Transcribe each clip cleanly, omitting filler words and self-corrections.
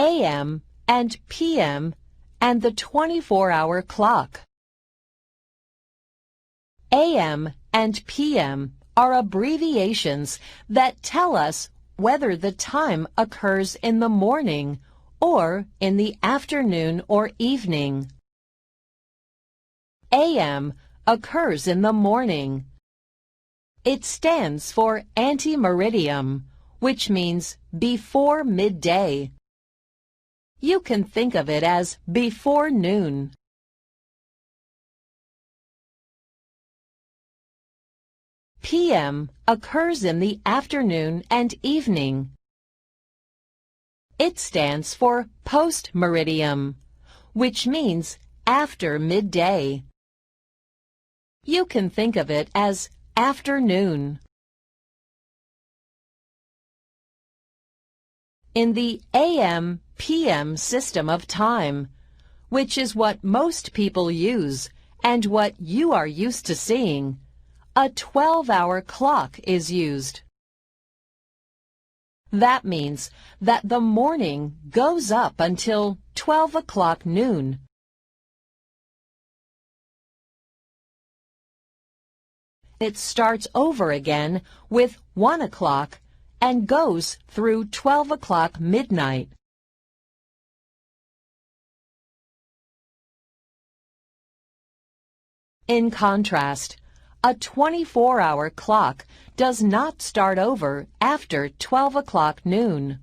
AM and PM and the 24-hour clock. AM and PM are abbreviations that tell us whether the time occurs in the morning or in the afternoon or evening. AM occurs in the morning. It stands for antemeridium, which means before midday. You can think of it as before noon. PM occurs in the afternoon and evening. It stands for postmeridium, which means after midday. You can think of it as afternoon. In the AM-PM system of time, which is what most people use and what you are used to seeing, a 12-hour clock is used. That means that the morning goes up until 12 o'clock noon. It starts over again with 1 o'clock and goes through 12 o'clock midnight. In contrast, a 24-hour clock does not start over after 12 o'clock noon.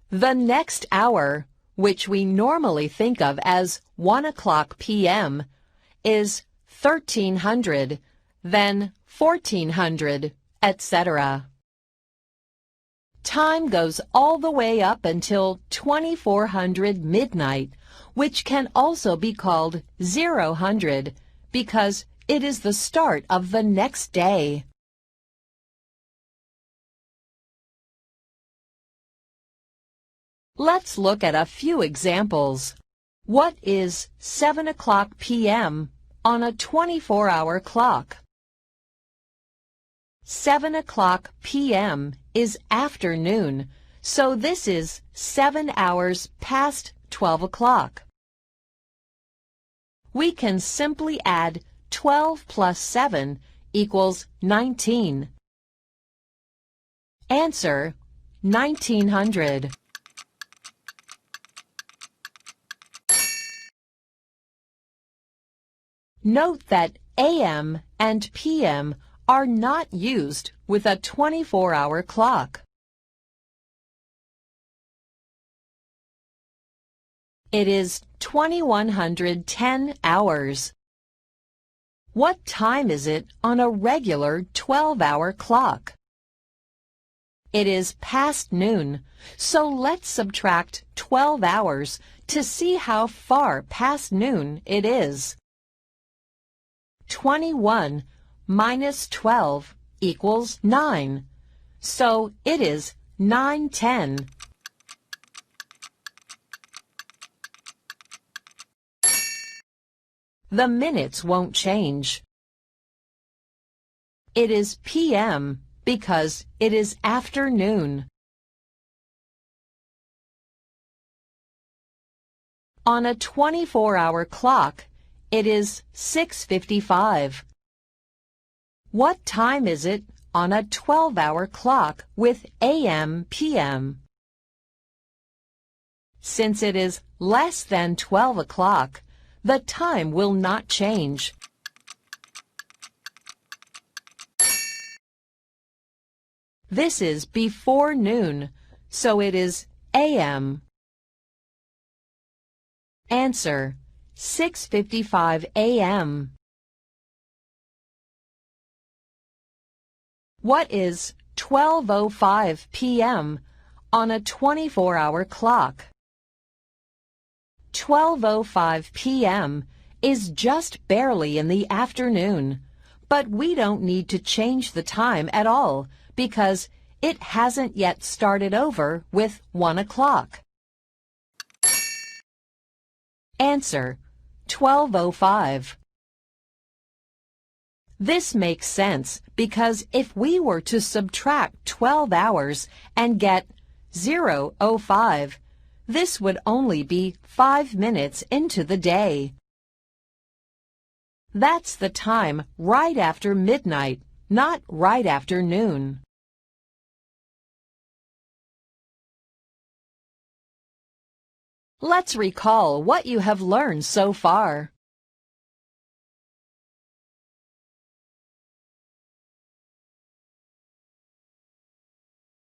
The next hour, which we normally think of as 1 o'clock p.m., is 1300, then 1400, etc. Time goes all the way up until 2400 midnight, which can also be called 0000 because it is the start of the next day. Let's look at a few examples. What is 7 o'clock p.m. on a 24-hour clock? 7 o'clock p.m. is afternoon, so this is 7 hours past 12 o'clock. We can simply add 12 plus 7 equals 19. Answer: 1900. Note that AM and PM are not used with a 24-hour clock. It is 2110 hours. What time is it on a regular 12-hour clock? It is past noon, so let's subtract 12 hours to see how far past noon it is. 21 minus 12 equals 9, so it is 9:10. The minutes won't change. It is PM because it is afternoon. On a 24-hour clock, it is 6:55. What time is it on a 12-hour clock with AM/PM? Since it is less than 12 o'clock, the time will not change. This is before noon, so it is AM. Answer: 6:55 a.m. What is 12:05 p.m. on a 24-hour clock? 12:05 p.m. is just barely in the afternoon, but we don't need to change the time at all because it hasn't yet started over with 1 o'clock. Answer: 12:05. This makes sense because if we were to subtract 12 hours and get 0:05. This would only be 5 minutes into the day. That's the time right after midnight, not right after noon. Let's recall what you have learned so far.